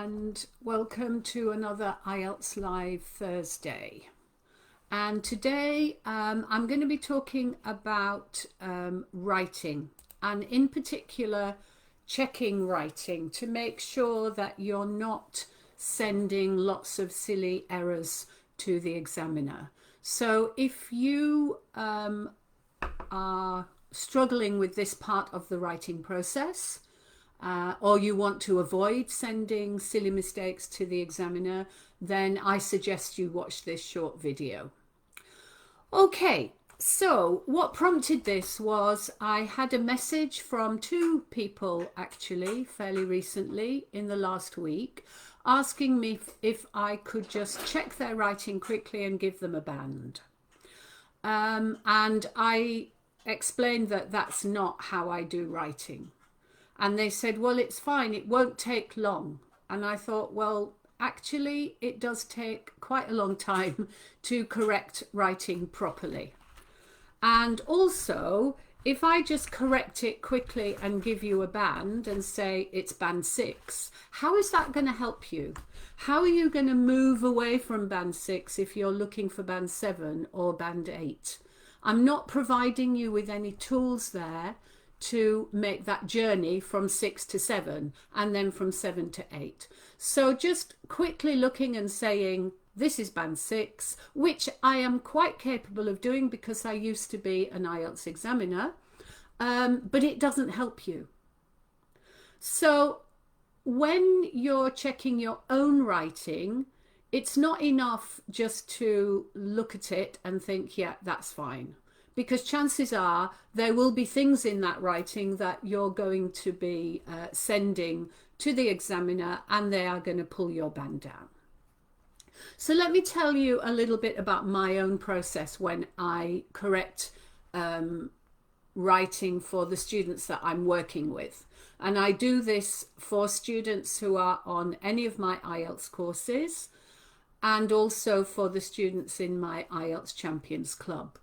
and welcome to another IELTS Live Thursday. And today I'm going to be talking about writing, and in particular checking writing to make sure that you're not sending lots of silly errors to the examiner. So if you are struggling with this part of the writing process, or you want to avoid sending silly mistakes to the examiner, then I suggest you watch this short video. Okay, so what prompted this was I had a message from two people actually fairly recently in the last week asking me if I could just check their writing quickly and give them a band. And I explained that that's not how I do writing. And they said, well, it's fine, it won't take long. And I thought, well, actually, it does take quite a long time to correct writing properly. And also, if I just correct it quickly and give you a band and say it's band 6, how is that going to help you? How are you going to move away from band 6 if you're looking for band 7 or band 8? I'm not providing you with any tools there to make that journey from 6 to 7 and then from 7 to 8. So just quickly looking and saying, this is band 6, which I am quite capable of doing because I used to be an IELTS examiner, but it doesn't help you. So when you're checking your own writing, it's not enough just to look at it and think, yeah, that's fine. Because chances are there will be things in that writing that you're going to be sending to the examiner and they are going to pull your band down. So let me tell you a little bit about my own process when I correct writing for the students that I'm working with. And I do this for students who are on any of my IELTS courses and also for the students in my IELTS Champions Club.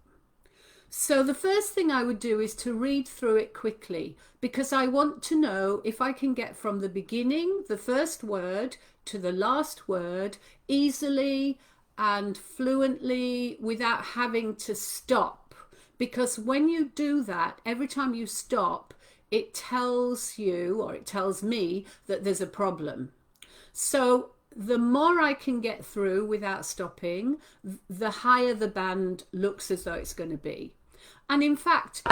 So the first thing I would do is to read through it quickly because I want to know if I can get from the beginning, the first word, to the last word easily and fluently without having to stop. Because when you do that, every time you stop, it tells you or it tells me that there's a problem. So the more I can get through without stopping, the higher the band looks as though it's going to be. And in fact,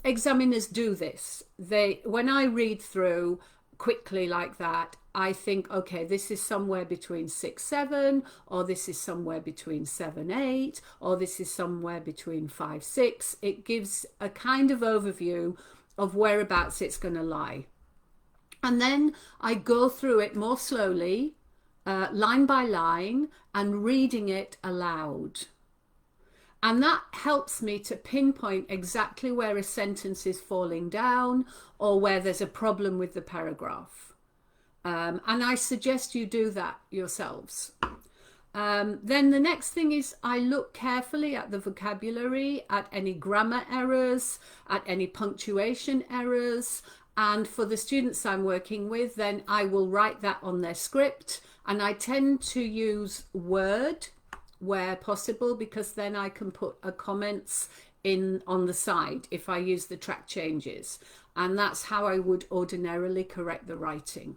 examiners do this. When I read through quickly like that, I think, okay, this is somewhere between 6, 7, or this is somewhere between 7, 8, or this is somewhere between 5, 6. It gives a kind of overview of whereabouts it's going to lie. And then I go through it more slowly, line by line, and reading it aloud. And that helps me to pinpoint exactly where a sentence is falling down or where there's a problem with the paragraph. And I suggest you do that yourselves. Then the next thing is I look carefully at the vocabulary, at any grammar errors, at any punctuation errors. And for the students I'm working with, then I will write that on their script. And I tend to use Word where possible because then I can put a comments in on the side if I use the track changes. And that's how I would ordinarily correct the writing.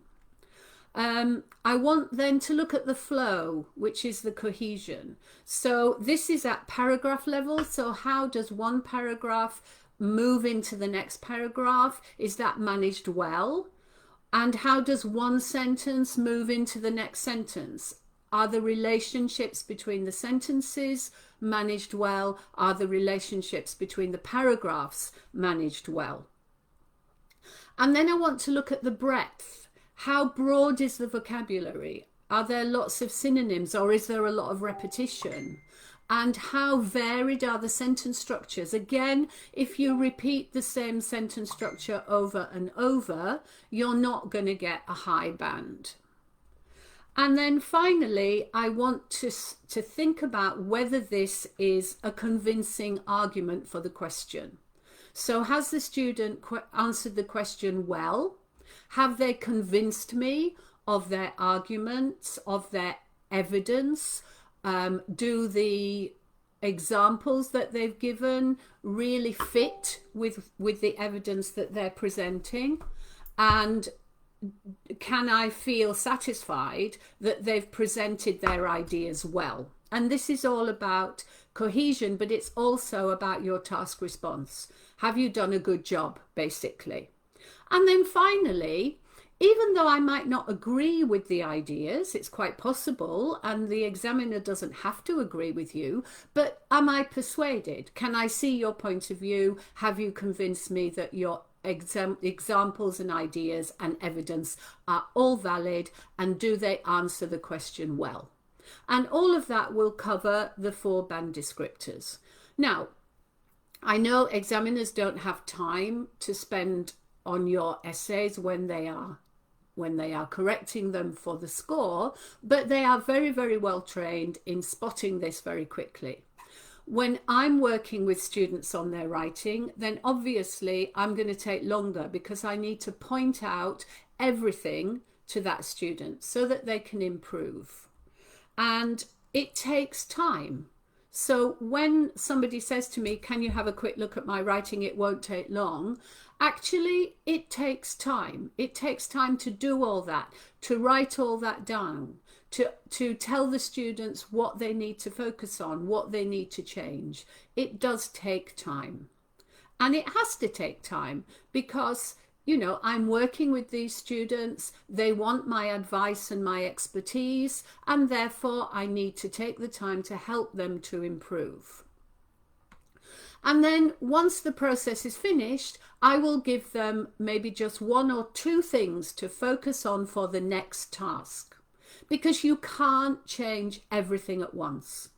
I want then to look at the flow, which is the cohesion. So this is at paragraph level. So how does one paragraph move into the next paragraph? Is that managed well? And how does one sentence move into the next sentence? Are the relationships between the sentences managed well? Are the relationships between the paragraphs managed well? And then I want to look at the breadth. How broad is the vocabulary? Are there lots of synonyms or is there a lot of repetition? And how varied are the sentence structures? Again, if you repeat the same sentence structure over and over, you're not going to get a high band. And then finally, I want to think about whether this is a convincing argument for the question. So has the student answered the question well? Have they convinced me? of their arguments, of their evidence? Do the examples that they've given really fit with the evidence that they're presenting? And can I feel satisfied that they've presented their ideas well? And this is all about cohesion, but it's also about your task response. Have you done a good job, basically? And then finally, even though I might not agree with the ideas, it's quite possible, and the examiner doesn't have to agree with you, but am I persuaded? Can I see your point of view? Have you convinced me that your examples and ideas and evidence are all valid, and do they answer the question well? And all of that will cover the 4 band descriptors. Now, I know examiners don't have time to spend on your essays when they are correcting them for the score, but they are very, very well trained in spotting this very quickly. When I'm working with students on their writing, then obviously I'm going to take longer because I need to point out everything to that student so that they can improve. And it takes time. So when somebody says to me, can you have a quick look at my writing? It won't take long. Actually, it takes time. It takes time to do all that, to write all that down, to tell the students what they need to focus on, what they need to change. It does take time. And it has to take time because, you know, I'm working with these students. They want my advice and my expertise, and therefore I need to take the time to help them to improve. And then once the process is finished, I will give them maybe just 1 or 2 things to focus on for the next task, because you can't change everything at once.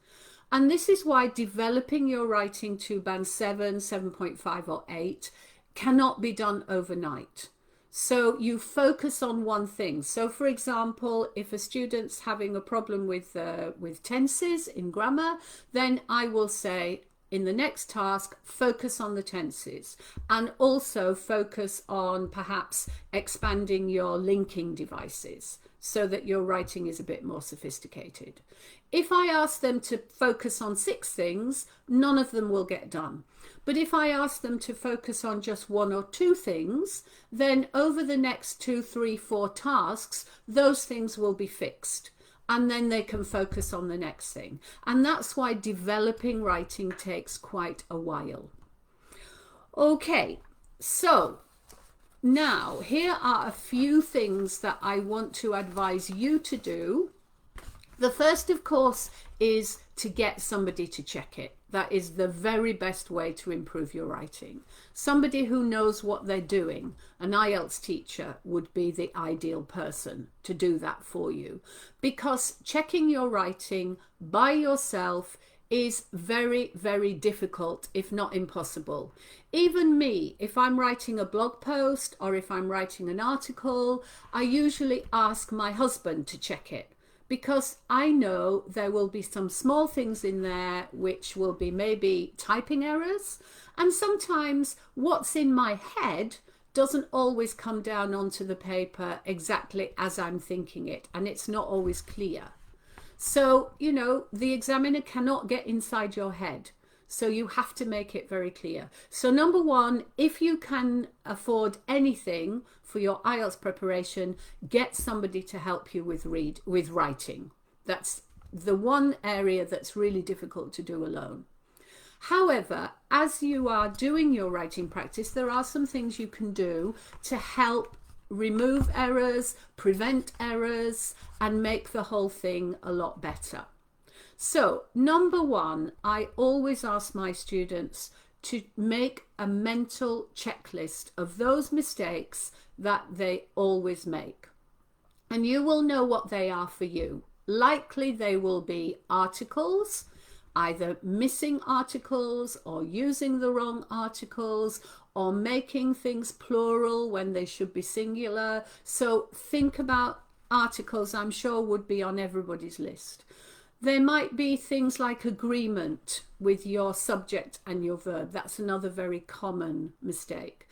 And this is why developing your writing to band 7, 7.5 or 8 cannot be done overnight. So you focus on one thing. So for example, if a student's having a problem with tenses in grammar, then I will say, in the next task, focus on the tenses, and also focus on perhaps expanding your linking devices so that your writing is a bit more sophisticated. If I ask them to focus on 6 things, none of them will get done. But if I ask them to focus on just 1 or 2 things, then over the next 2, 3, 4 tasks, those things will be fixed. And then they can focus on the next thing. And that's why developing writing takes quite a while. Okay, so now here are a few things that I want to advise you to do. The first, of course, is to get somebody to check it. That is the very best way to improve your writing. Somebody who knows what they're doing. An IELTS teacher would be the ideal person to do that for you, because checking your writing by yourself is very, very difficult, if not impossible. Even me, if I'm writing a blog post or if I'm writing an article, I usually ask my husband to check it, because I know there will be some small things in there which will be maybe typing errors. And sometimes what's in my head doesn't always come down onto the paper exactly as I'm thinking it, and it's not always clear. So, you know, the examiner cannot get inside your head. So you have to make it very clear. So number 1, if you can afford anything for your IELTS preparation, get somebody to help you with writing. That's the one area that's really difficult to do alone. However, as you are doing your writing practice, there are some things you can do to help remove errors, prevent errors, and make the whole thing a lot better. So, number 1, I always ask my students to make a mental checklist of those mistakes that they always make. And you will know what they are for you. Likely they will be articles, either missing articles or using the wrong articles, or making things plural when they should be singular. So think about articles, I'm sure would be on everybody's list. There might be things like agreement with your subject and your verb. That's another very common mistake.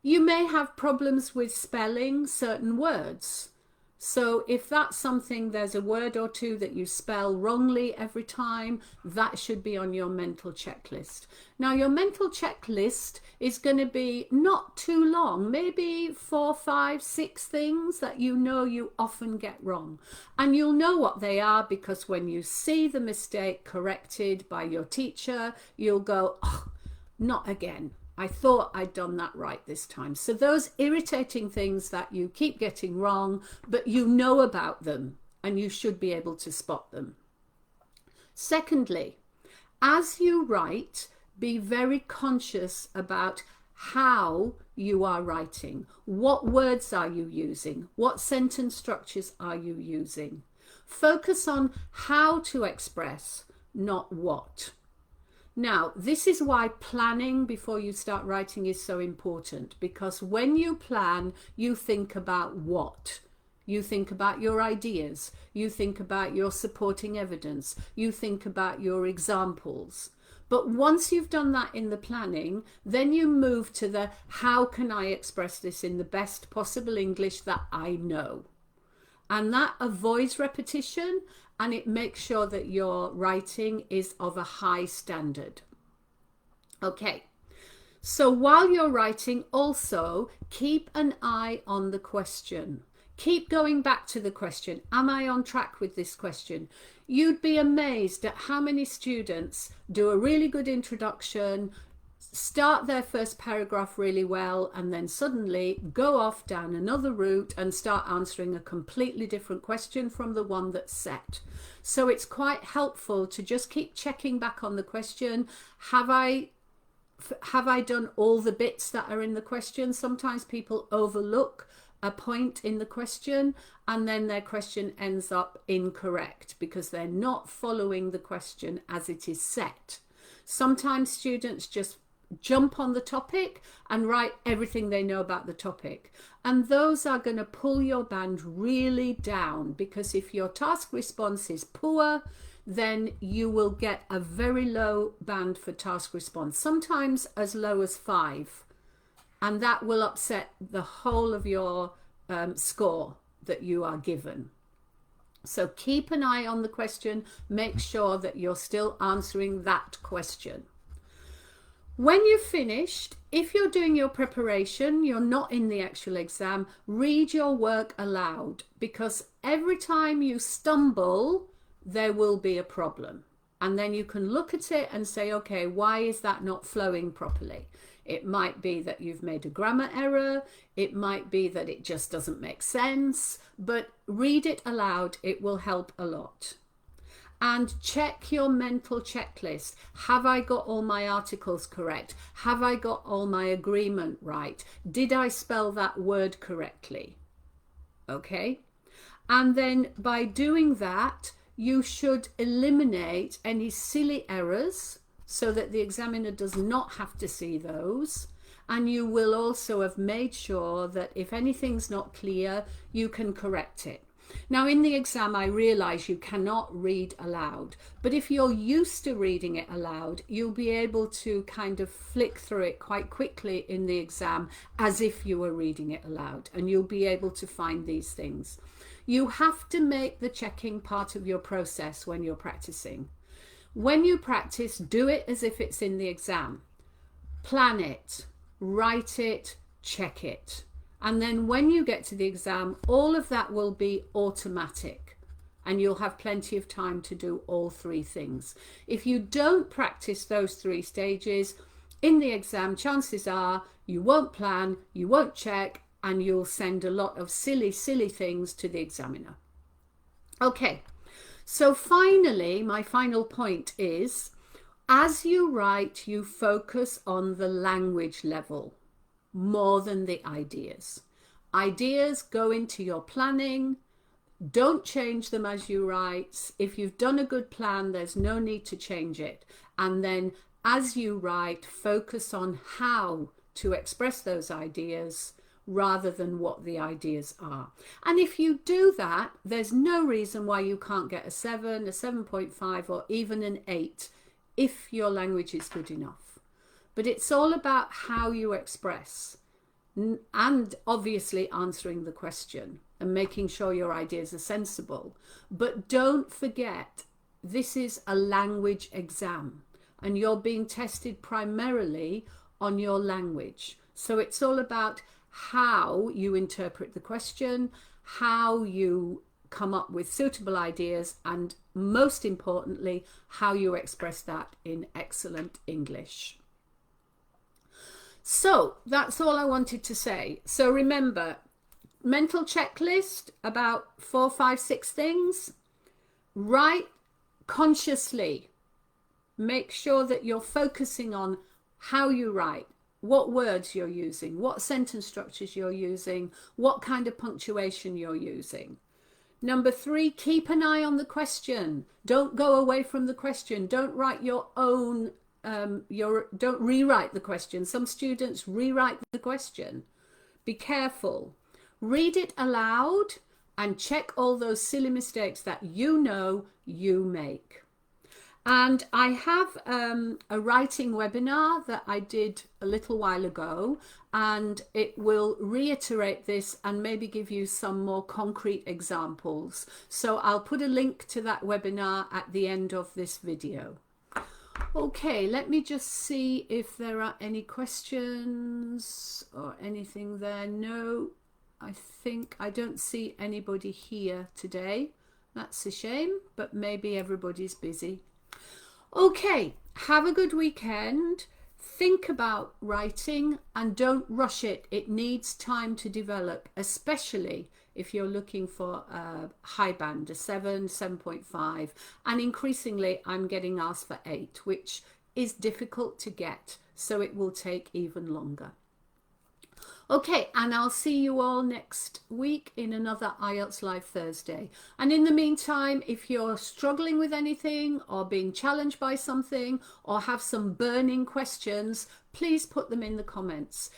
You may have problems with spelling certain words. So if that's something, there's a word or two that you spell wrongly every time, that should be on your mental checklist. Now, your mental checklist is going to be not too long, maybe 4, 5, 6 things that you know you often get wrong. And you'll know what they are because when you see the mistake corrected by your teacher, you'll go, oh, not again. I thought I'd done that right this time. So those irritating things that you keep getting wrong, but you know about them and you should be able to spot them. Secondly, as you write, be very conscious about how you are writing. What words are you using? What sentence structures are you using? Focus on how to express, not what. Now, this is why planning before you start writing is so important, because when you plan, you think about what? You think about your ideas, you think about your supporting evidence, you think about your examples. But once you've done that in the planning, then you move to the how can I express this in the best possible English that I know? And that avoids repetition and it makes sure that your writing is of a high standard. Okay, so while you're writing, also keep an eye on the question. Keep going back to the question. Am I on track with this question? You'd be amazed at how many students do a really good introduction, start their first paragraph really well, and then suddenly go off down another route and start answering a completely different question from the one that's set. So it's quite helpful to just keep checking back on the question. Have I done all the bits that are in the question? Sometimes people overlook a point in the question and then their question ends up incorrect because they're not following the question as it is set. Sometimes students just jump on the topic and write everything they know about the topic, and those are going to pull your band really down, because if your task response is poor, then you will get a very low band for task response, sometimes as low as 5, and that will upset the whole of your score that you are given. So keep an eye on the question, make sure that you're still answering that question. When you've finished, if you're doing your preparation, you're not in the actual exam, read your work aloud, because every time you stumble, there will be a problem. And then you can look at it and say, okay, why is that not flowing properly? It might be that you've made a grammar error. It might be that it just doesn't make sense, but read it aloud. It will help a lot. And check your mental checklist. Have I got all my articles correct? Have I got all my agreement right? Did I spell that word correctly? Okay. And then by doing that, you should eliminate any silly errors so that the examiner does not have to see those. And you will also have made sure that if anything's not clear, you can correct it. Now, in the exam, I realize you cannot read aloud, but if you're used to reading it aloud, you'll be able to kind of flick through it quite quickly in the exam as if you were reading it aloud, and you'll be able to find these things. You have to make the checking part of your process when you're practicing. When you practice, do it as if it's in the exam. Plan it, write it, check it. And then when you get to the exam, all of that will be automatic and you'll have plenty of time to do all 3 things. If you don't practice those 3 stages in the exam, chances are you won't plan, you won't check, and you'll send a lot of silly things to the examiner. Okay, so finally, my final point is, as you write, you focus on the language level more than the ideas. Ideas go into your planning. Don't change them as you write. If you've done a good plan, there's no need to change it. And then as you write, focus on how to express those ideas rather than what the ideas are. And if you do that, there's no reason why you can't get a 7, a 7.5, or even an 8 if your language is good enough. But it's all about how you express. and obviously answering the question and making sure your ideas are sensible. But don't forget, this is a language exam and you're being tested primarily on your language. So it's all about how you interpret the question, how you come up with suitable ideas, and most importantly, how you express that in excellent English. So that's all I wanted to say. So remember, mental checklist, about 4, 5, 6 things. Write consciously. Make sure that you're focusing on how you write, what words you're using, what sentence structures you're using, what kind of punctuation you're using. Number 3, keep an eye on the question. Don't go away from the question. Don't write your own, don't rewrite the question. Some students rewrite the question. Be careful. Read it aloud and check all those silly mistakes that you know you make. And I have a writing webinar that I did a little while ago, and it will reiterate this and maybe give you some more concrete examples. So I'll put a link to that webinar at the end of this video. Okay, let me just see if there are any questions or anything there. No, I don't see anybody here today. That's a shame, but maybe everybody's busy. Okay, have a good weekend. Think about writing and don't rush it. It needs time to develop, especially if you're looking for a high band, a 7, 7.5, and increasingly I'm getting asked for 8, which is difficult to get, so it will take even longer. Okay, and I'll see you all next week in another IELTS Live Thursday. And in the meantime, if you're struggling with anything or being challenged by something or have some burning questions, please put them in the comments.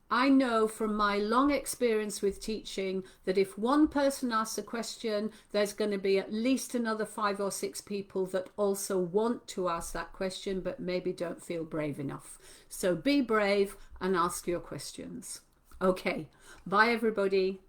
I know from my long experience with teaching that if one person asks a question, there's going to be at least another 5 or 6 people that also want to ask that question but maybe don't feel brave enough. So be brave and ask your questions. Okay, bye everybody.